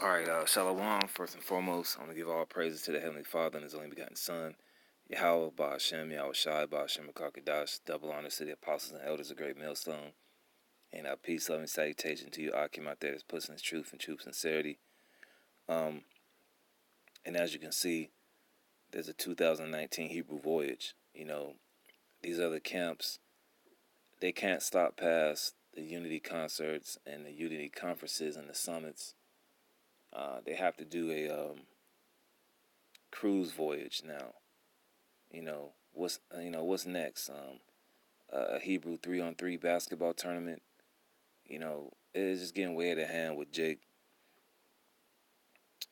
All right, Shalom. First and foremost, I'm going to give all praises to the Heavenly Father and His only begotten Son, Yahweh, Ba'Hashem, Yahweh Shai, Ba'Hashem, Makakadash, double honor to the apostles and elders of Great Millstone, and peace, love, and salutation to you, Akim, out there that's pushing His truth and truth sincerity. And as you can see, there's a 2019 Hebrew voyage. These other camps, they can't stop past the unity concerts and the unity conferences and the summits. They have to do a cruise voyage now. What's next? A Hebrew 3-on-3 basketball tournament. It's just getting way out of hand with Jake.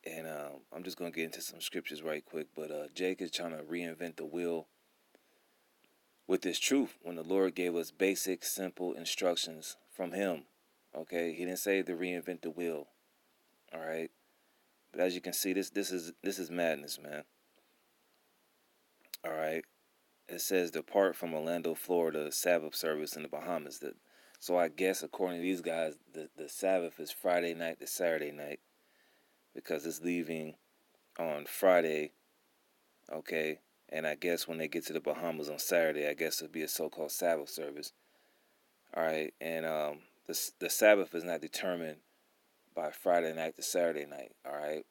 And I'm just gonna get into some scriptures right quick. But Jake is trying to reinvent the wheel with this truth when the Lord gave us basic, simple instructions from Him. Okay, He didn't say to reinvent the wheel. All right, but as you can see, this is madness, man. All right. It says depart from Orlando, Florida, Sabbath service in the Bahamas. So I guess according to these guys, the Sabbath is Friday night to Saturday night because it's leaving on Friday, okay? And I guess when they get to the Bahamas on Saturday, I guess it'll be a so-called Sabbath service. All right, and the Sabbath is not determined by Friday night to Saturday night, all right?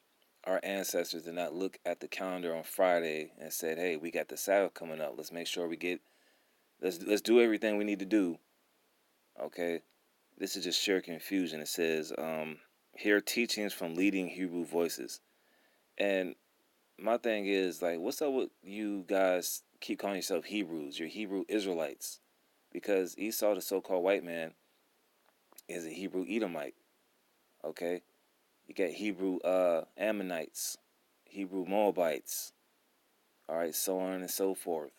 Our ancestors did not look at the calendar on Friday and said, hey, we got the Sabbath coming up. Let's make sure let's do everything we need to do. Okay, this is just sheer confusion. It says, hear teachings from leading Hebrew voices. And my thing is, like, what's up with you guys keep calling yourself Hebrews? You're Hebrew Israelites. Because Esau, the so-called white man, is a Hebrew Edomite. Okay, you got Hebrew Ammonites, Hebrew Moabites. All right, so on and so forth.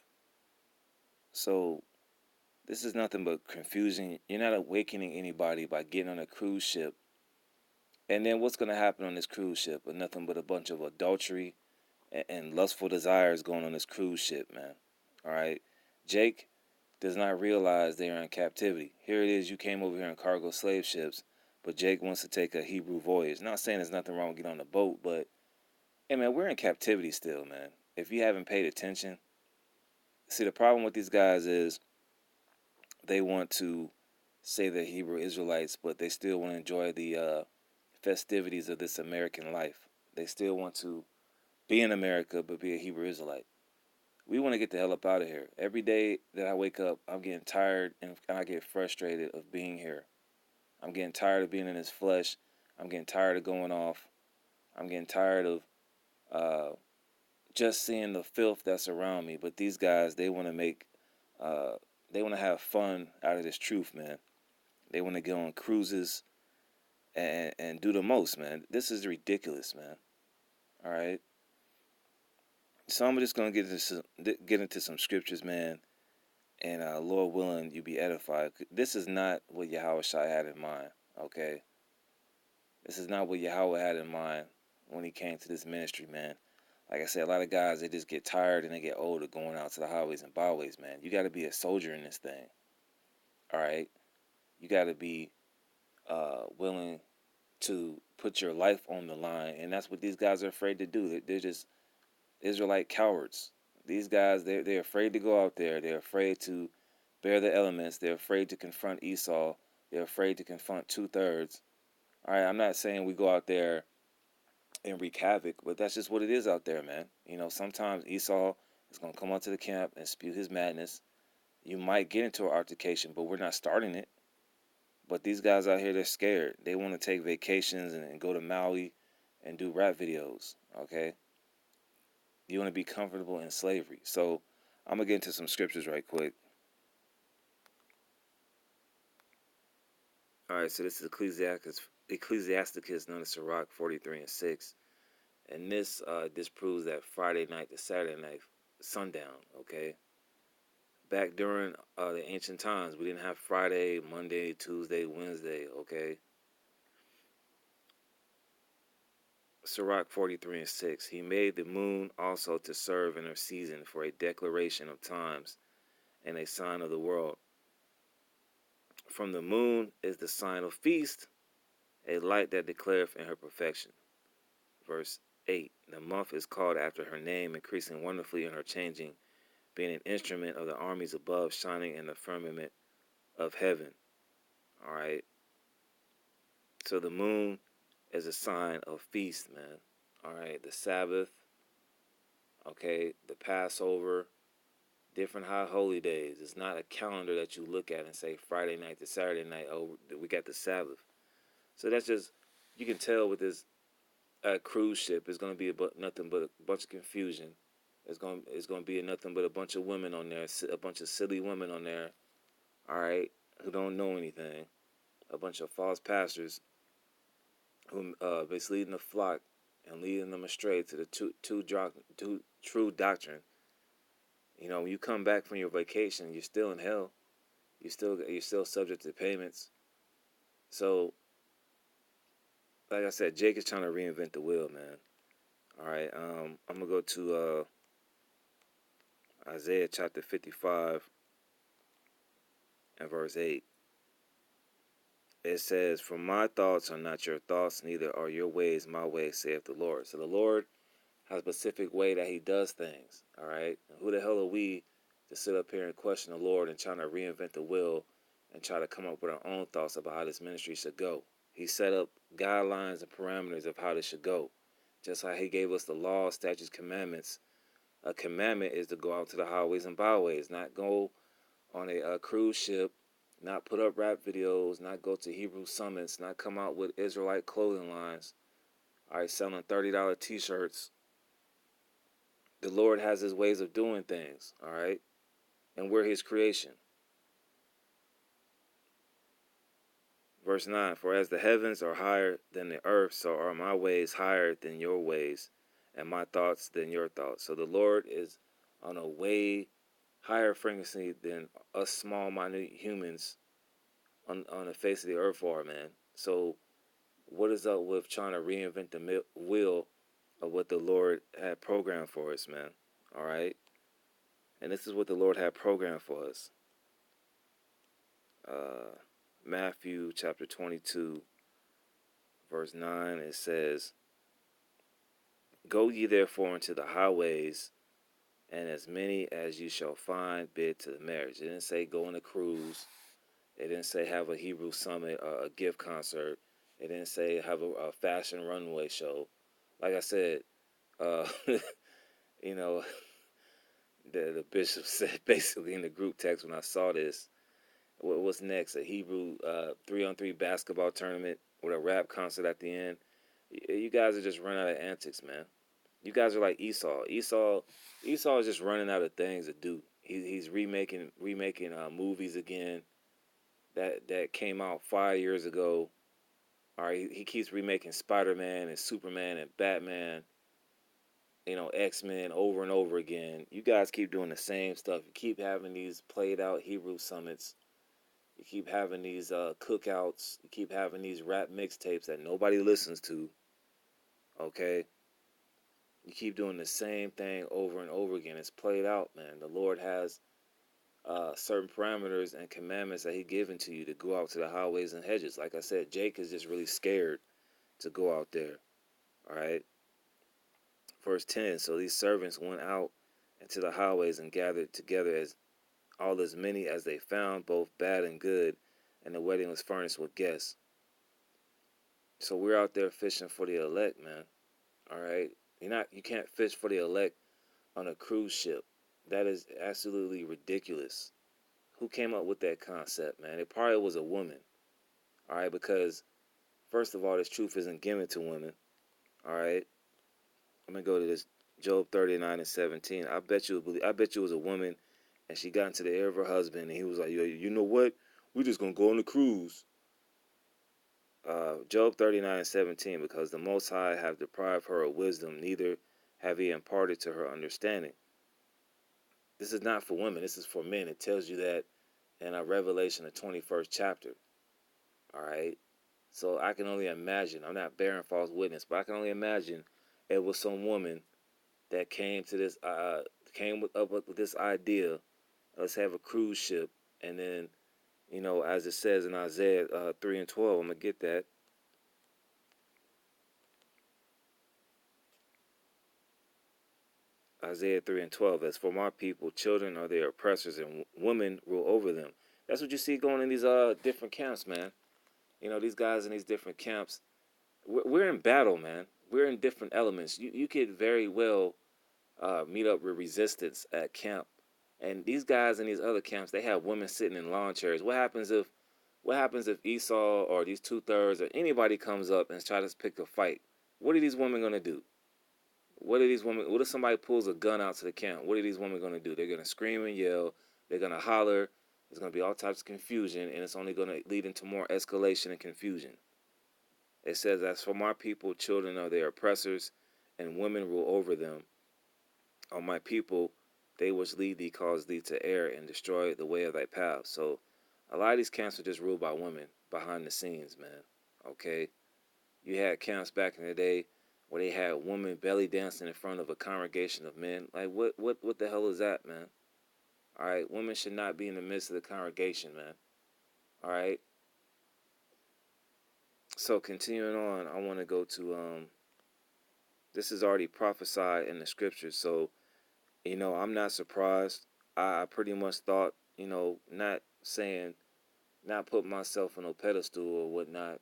So this is nothing but confusion. You're not awakening anybody by getting on a cruise ship. And then what's going to happen on this cruise ship? Nothing but a bunch of adultery and lustful desires going on this cruise ship, man. All right. Jake does not realize they are in captivity. Here it is. You came over here in cargo slave ships, but Jake wants to take a Hebrew voyage. Not saying there's nothing wrong with getting on the boat, but, hey, man, we're in captivity still, man. If you haven't paid attention, see, the problem with these guys is they want to say they're Hebrew Israelites, but they still want to enjoy the festivities of this American life. They still want to be in America, but be a Hebrew Israelite. We want to get the hell up out of here. Every day that I wake up, I'm getting tired and I get frustrated of being here. I'm getting tired of being in this flesh. I'm getting tired of going off. I'm getting tired of just seeing the filth that's around me. But these guys, they want to have fun out of this truth, man. They want to go on cruises and do the most, man. This is ridiculous, man. All right. So I'm just gonna get into some scriptures, man, and Lord willing, you be edified. This is not what Yahweh Shai had in mind. Okay. This is not what Yahweh had in mind when He came to this ministry, man. Like I said, a lot of guys, they just get tired and they get old of going out to the highways and byways, man. You got to be a soldier in this thing. All right. You got to be willing to put your life on the line, and that's what these guys are afraid to do. They're just Israelite cowards. These guys, they're afraid to go out there. They're afraid to bear the elements. They're afraid to confront Esau. They're afraid to confront 2/3. All right, I'm not saying we go out there and wreak havoc, but that's just what it is out there, man. Sometimes Esau is going to come onto the camp and spew his madness. You might get into an altercation, but we're not starting it. But these guys out here, they're scared. They want to take vacations and go to Maui and do rap videos, okay? You want to be comfortable in slavery. So I'm going to get into some scriptures right quick. All right, so this is Ecclesiasticus, known as Sirach 43:6. And this disproves that Friday night to Saturday night, sundown, okay? Back during the ancient times, we didn't have Friday, Monday, Tuesday, Wednesday, okay? Sirach 43:6. He made the moon also to serve in her season for a declaration of times and a sign of the world. From the moon is the sign of feast, a light that declareth in her perfection. Verse 8, the month is called after her name, increasing wonderfully in her changing, being an instrument of the armies above, shining in the firmament of heaven. All right. So the moon is a sign of feast, man. All right. The Sabbath, okay, the Passover, different high holy days. It's not a calendar that you look at and say Friday night to Saturday night, oh, we got the Sabbath. So that's just, you can tell with this cruise ship, it's going to be nothing but a bunch of confusion. It's going to be nothing but a bunch of women on there, a bunch of silly women on there, all right, who don't know anything. A bunch of false pastors who misleading the flock and leading them astray to the true doctrine. You know, when you come back from your vacation, you're still in hell. You're still subject to payments. So, like I said, Jake is trying to reinvent the wheel, man. All right, I'm gonna go to Isaiah chapter 55 and verse 8. It says, "For my thoughts are not your thoughts, neither are your ways my ways, saith the Lord." So the Lord has a specific way that he does things, all right? And who the hell are we to sit up here and question the Lord and trying to reinvent the wheel and try to come up with our own thoughts about how this ministry should go? He set up guidelines and parameters of how this should go. Just like he gave us the law, statutes, commandments. A commandment is to go out to the highways and byways, not go on a cruise ship, not put up rap videos, not go to Hebrew summits, not come out with Israelite clothing lines, all right, selling $30 t-shirts. The Lord has his ways of doing things, all right? And we're his creation. Verse 9, "For as the heavens are higher than the earth, so are my ways higher than your ways, and my thoughts than your thoughts." So the Lord is on a way higher frequency than us small, minute humans on the face of the earth are, man. So what is up with trying to reinvent the wheel of what the Lord had programmed for us, man? All right? And this is what the Lord had programmed for us. Matthew chapter 22, verse 9, it says, "Go ye therefore into the highways, and as many as you shall find, bid to the marriage." It didn't say go on a cruise. It didn't say have a Hebrew summit or a gift concert. It didn't say have a fashion runway show. Like I said, you know, the bishop said basically in the group text when I saw this, what's next? A Hebrew 3-on-3 basketball tournament with a rap concert at the end. You guys are just running out of antics, man. You guys are like Esau. Esau is just running out of things to do. He's remaking movies again that came out 5 years ago. All right, he keeps remaking Spider-Man and Superman and Batman, X-Men over and over again. You guys keep doing the same stuff. You keep having these played out Hebrew summits. You keep having these cookouts. You keep having these rap mixtapes that nobody listens to. Okay? You keep doing the same thing over and over again. It's played out, man. The Lord has certain parameters and commandments that he given to you to go out to the highways and hedges. Like I said, Jake is just really scared to go out there. All right? Verse 10, "So these servants went out into the highways and gathered together as many as they found, both bad and good, and the wedding was furnished with guests." So we're out there fishing for the elect, man. All right? You can't fish for the elect on a cruise ship. That is absolutely ridiculous. Who came up with that concept, man? It probably was a woman. All right, because first of all, this truth isn't given to women. All right, I'm gonna go to this Job 39 and 17. I bet you it was a woman, and she got into the ear of her husband, and he was like, "Yo, you know what? We're just gonna go on the cruise." Job 39 and 17, "Because the Most High have deprived her of wisdom, neither have he imparted to her understanding." This is not for women. This is for men. It tells you that in Revelation, the 21st chapter. All right. So I can only imagine. I'm not bearing false witness, but I can only imagine it was some woman that came to this, up with this idea. Let's have a cruise ship, and then, as it says in Isaiah 3 and 12, I'm gonna get that. Isaiah 3:12. As for my people, children are their oppressors, and women rule over them. That's what you see going in these different camps, man. You know, these guys in these different camps. We're in battle, man. We're in different elements. You could very well meet up with resistance at camp, and these guys in these other camps, they have women sitting in lawn chairs. What happens if Esau or these 2/3 or anybody comes up and tries to pick a fight? What are these women gonna do? What are these women? What if somebody pulls a gun out to the camp? What are these women gonna do? They're gonna scream and yell. They're gonna holler. There's gonna be all types of confusion, and it's only gonna lead into more escalation and confusion. It says, "As for my people, children are their oppressors, and women rule over them. On my people, they which lead thee cause thee to err and destroy the way of thy path." So, a lot of these camps are just ruled by women behind the scenes, man. Okay, you had camps back in the day where they had women belly dancing in front of a congregation of men. Like, what the hell is that, man? All right, women should not be in the midst of the congregation, man. All right. So continuing on, I want to go to this is already prophesied in the scriptures. So, I'm not surprised. I pretty much thought, not putting myself on a pedestal or whatnot,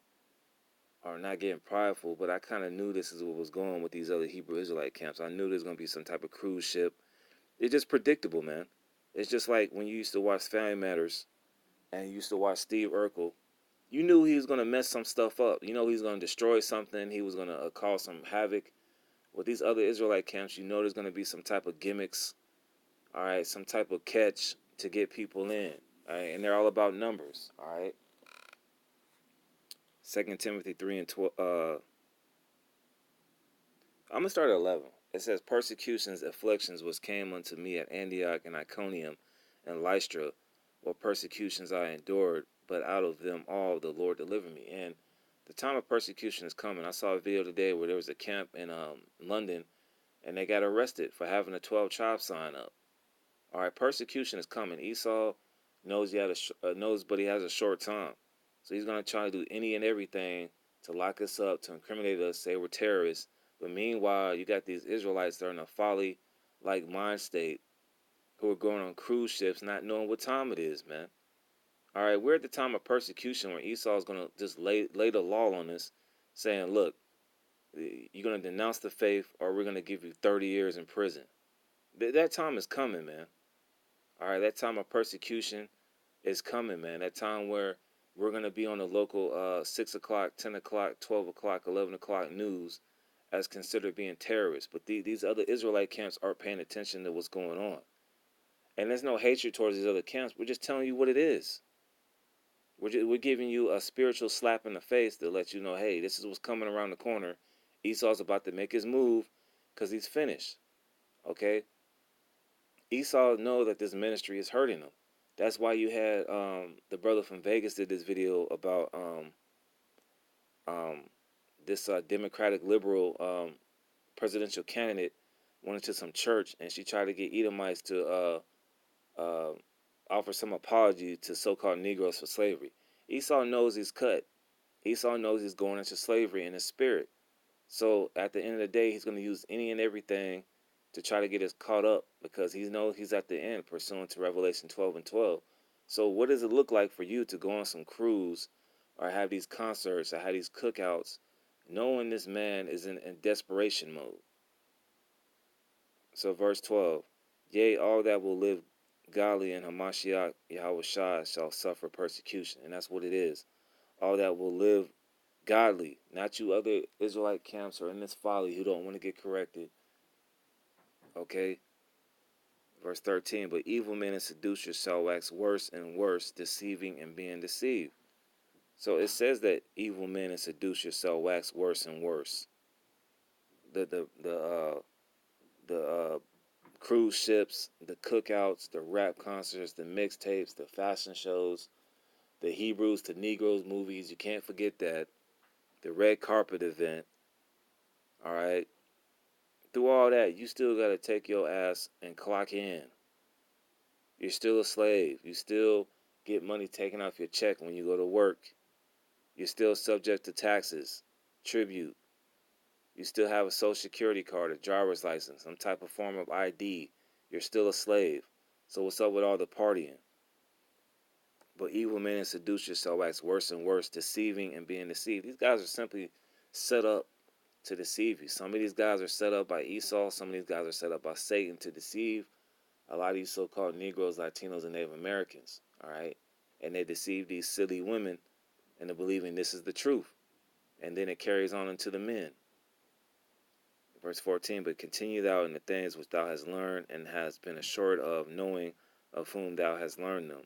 or not getting prideful, but I kind of knew this is what was going with these other Hebrew Israelite camps. I knew there's going to be some type of cruise ship. It's just predictable, man. It's just like when you used to watch Family Matters and you used to watch Steve Urkel. You knew he was going to mess some stuff up. You know he was going to destroy something. He was going to cause some havoc. With these other Israelite camps, you know there's going to be some type of gimmicks, all right, some type of catch to get people in, all right, and they're all about numbers, all right. 2 Timothy 3 and 12. I'm going to start at 11. It says, "Persecutions, afflictions, which came unto me at Antioch and Iconium and Lystra, what persecutions I endured, but out of them all the Lord delivered me." And the time of persecution is coming. I saw a video today where there was a camp in London, and they got arrested for having a 12 tribe sign up. All right, persecution is coming. Esau knows but he has a short time, so he's gonna try to do any and everything to lock us up, to incriminate us, say we're terrorists. But meanwhile, you got these Israelites that are in a folly-like mind state, who are going on cruise ships, not knowing what time it is, man. All right, we're at the time of persecution where Esau is gonna just lay the law on us, saying, "Look, you're gonna denounce the faith, or we're gonna give you 30 years in prison." That time is coming, man. All right, that time of persecution is coming, man. That time where we're going to be on the local 6 o'clock, 10 o'clock, 12 o'clock, 11 o'clock news as considered being terrorists. But these other Israelite camps aren't paying attention to what's going on. And there's no hatred towards these other camps. We're just telling you what it is. We're giving you a spiritual slap in the face to let you know, hey, this is what's coming around the corner. Esau's about to make his move because he's finished. Okay? Esau know that this ministry is hurting him. That's why you had the brother from Vegas did this video about this Democratic liberal presidential candidate went into some church, and she tried to get Edomites to offer some apology to so-called Negroes for slavery. Esau knows he's cut. Esau knows he's going into slavery in his spirit. So at the end of the day, he's going to use any and everything to try to get us caught up, because he knows he's at the end, pursuant to Revelation 12 and 12. So what does it look like for you to go on some cruise or have these concerts or have these cookouts knowing this man is in desperation mode? So verse 12, "Yea, all that will live godly in Hamashiach Yahushua shall suffer persecution." And that's what it is. All that will live godly, not you other Israelite camps or in this folly who don't want to get corrected. Okay? Verse 13, "But evil men and seducers shall wax worse and worse, deceiving and being deceived." So it says that evil men and seducers shall wax worse and worse. The cruise ships, the cookouts, the rap concerts, the mixtapes, the fashion shows, the Hebrews to Negroes movies. You can't forget that. The red carpet event. All right. Through all that, you still got to take your ass and clock in. You're still a slave. You still get money taken off your check when you go to work. You're still subject to taxes, tribute. You still have a social security card, a driver's license, some type of form of ID. You're still a slave. So what's up with all the partying? But evil men and seducers shall wax worse and worse, deceiving and being deceived. These guys are simply set up to deceive you. Some of these guys are set up by Esau. Some of these guys are set up by Satan to deceive a lot of these so-called Negroes, Latinos, and Native Americans. All right, and they deceive these silly women into believing this is the truth, and then it carries on into the men. Verse 14, but continue thou in the things which thou hast learned and hast been assured of, knowing of whom thou hast learned them.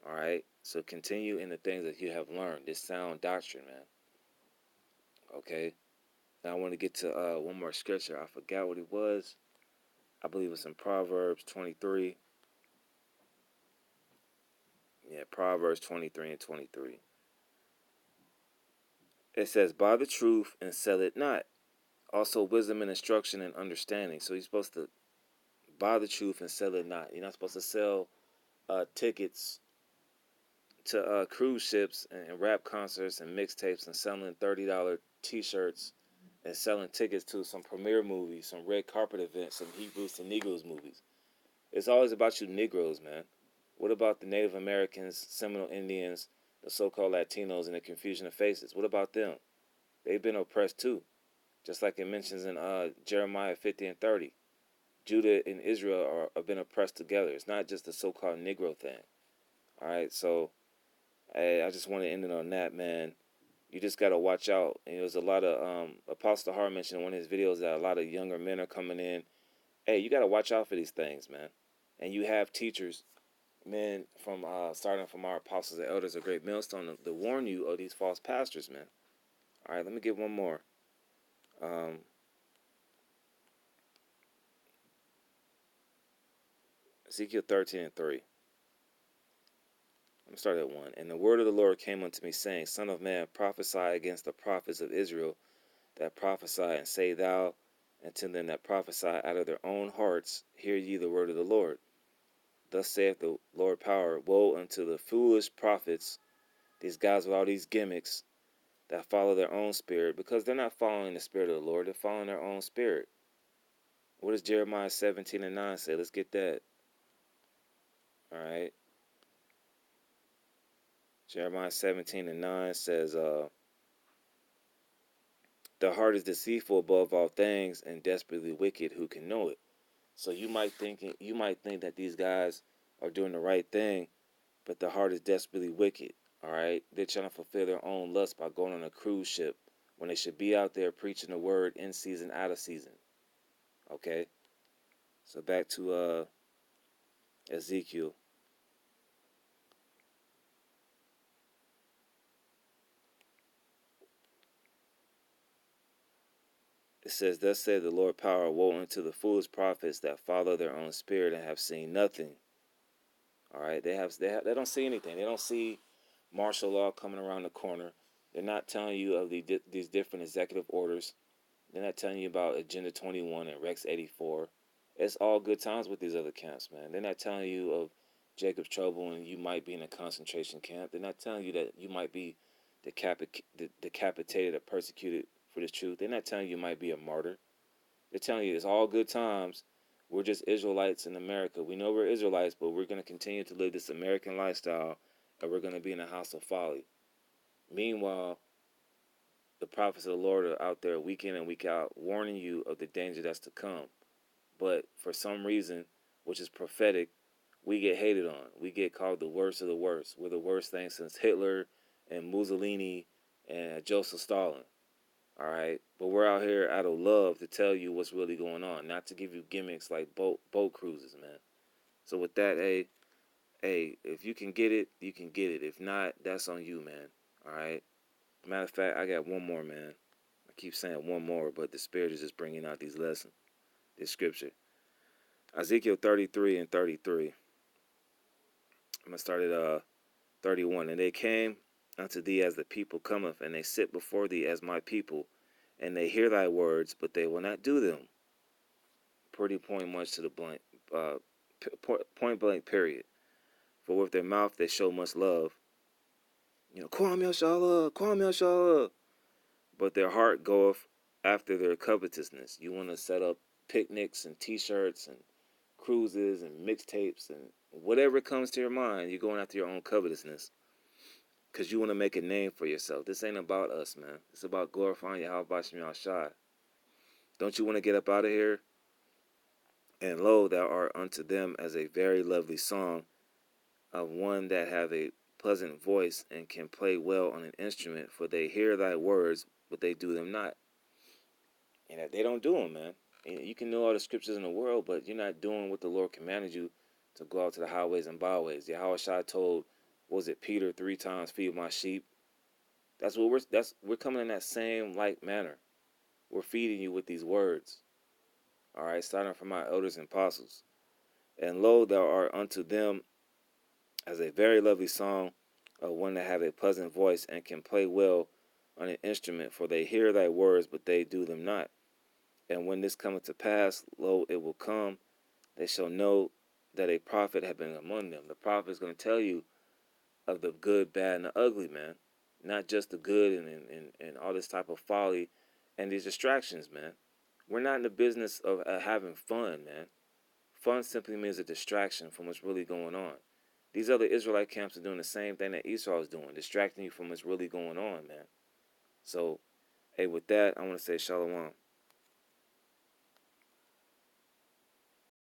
All right, so continue in the things that you have learned, this sound doctrine, man. Okay, now I want to get to one more scripture. I forgot what it was. I believe it's in Proverbs 23. Yeah, Proverbs 23 and 23. It says, buy the truth and sell it not. Also wisdom and instruction and understanding. So you're supposed to buy the truth and sell it not. You're not supposed to sell tickets to cruise ships and rap concerts and mixtapes and selling $30 t-shirts and selling tickets to some premiere movies, some red carpet events, some Hebrews to Negroes movies. It's always about you Negroes, man. What about the Native Americans, Seminole Indians, the so-called Latinos, and the confusion of faces? What about them? They've been oppressed too. Just like it mentions in Jeremiah 50 and 30. Judah and Israel have been oppressed together. It's not just the so-called Negro thing. All right, so I just want to end it on that, man. You just got to watch out. And there's a lot of, Apostle Hart mentioned in one of his videos that a lot of younger men are coming in. Hey, you got to watch out for these things, man. And you have teachers, men, from starting from our apostles and elders of Great Millstone to warn you of these false pastors, man. All right, let me get one more. Ezekiel 13 and 3. I'm going to start at 1. And the word of the Lord came unto me, saying, Son of man, prophesy against the prophets of Israel that prophesy, and say thou unto them that prophesy out of their own hearts, hear ye the word of the Lord. Thus saith the Lord power, woe unto the foolish prophets, these guys with all these gimmicks, that follow their own spirit, because they're not following the spirit of the Lord, they're following their own spirit. What does Jeremiah 17 and 9 say? Let's get that. All right. Jeremiah 17 and 9 says, the heart is deceitful above all things and desperately wicked. Who can know it? So you might think that these guys are doing the right thing, but the heart is desperately wicked. All right, they're trying to fulfill their own lust by going on a cruise ship when they should be out there preaching the word in season, out of season. Okay, so back to Ezekiel. It says, thus said the Lord power, woe unto the foolish prophets that follow their own spirit and have seen nothing. All right, they don't see anything. They don't see martial law coming around the corner. They're not telling you of these different executive orders. They're not telling you about Agenda 21 and Rex 84. It's all good times with these other camps, man. They're not telling you of Jacob's trouble and you might be in a concentration camp. They're not telling you that you might be decapitated or persecuted for this truth. They're not telling you might be a martyr. They're telling you it's all good times. We're just Israelites in America. We know we're Israelites, but we're going to continue to live this American lifestyle, and we're going to be in a house of folly. Meanwhile, the prophets of the Lord are out there week in and week out warning you of the danger that's to come. But for some reason, which is prophetic, we get hated on. We get called the worst of the worst. We're the worst thing since Hitler and Mussolini and Joseph Stalin. All right, but we're out here out of love to tell you what's really going on, not to give you gimmicks like boat cruises, man. So with that, hey, if you can get it, you can get it. If not, that's on you, man. All right. Matter of fact, I got one more, man. I keep saying one more, but the Spirit is just bringing out these lessons, this scripture. Ezekiel 33 and 33. I'm gonna start at 31. And they came unto thee as the people cometh, and they sit before thee as my people, and they hear thy words, but they will not do them. Pretty point much to the blank, point blank period. For with their mouth they show much love. Kwame Yashala, Kwame Yashala. But their heart goeth after their covetousness. You want to set up picnics and T-shirts and cruises and mixtapes and whatever comes to your mind. You're going after your own covetousness because you want to make a name for yourself. This ain't about us, man. It's about glorifying Yahweh Bashim Yahshai. Don't you want to get up out of here? And lo, thou art unto them as a very lovely song of one that have a pleasant voice and can play well on an instrument, for they hear thy words, but they do them not. And they don't do them, man. And you can know all the scriptures in the world, but you're not doing what the Lord commanded you to go out to the highways and byways. Yahweh Shai told, what was it, Peter 3 times, feed my sheep. We're coming in that same like manner. We're feeding you with these words. All right, starting from our elders and apostles. And lo, thou art unto them as a very lovely song of one that have a pleasant voice and can play well on an instrument, for they hear thy words, but they do them not. And when this cometh to pass, lo, it will come, they shall know that a prophet had been among them. The prophet is going to tell you of the good, bad, and the ugly, man. Not just the good and all this type of folly and these distractions, man. We're not in the business of having fun, man. Fun simply means a distraction from what's really going on. These other Israelite camps are doing the same thing that Esau is doing, distracting you from what's really going on, man. So, hey, with that, I want to say shalom.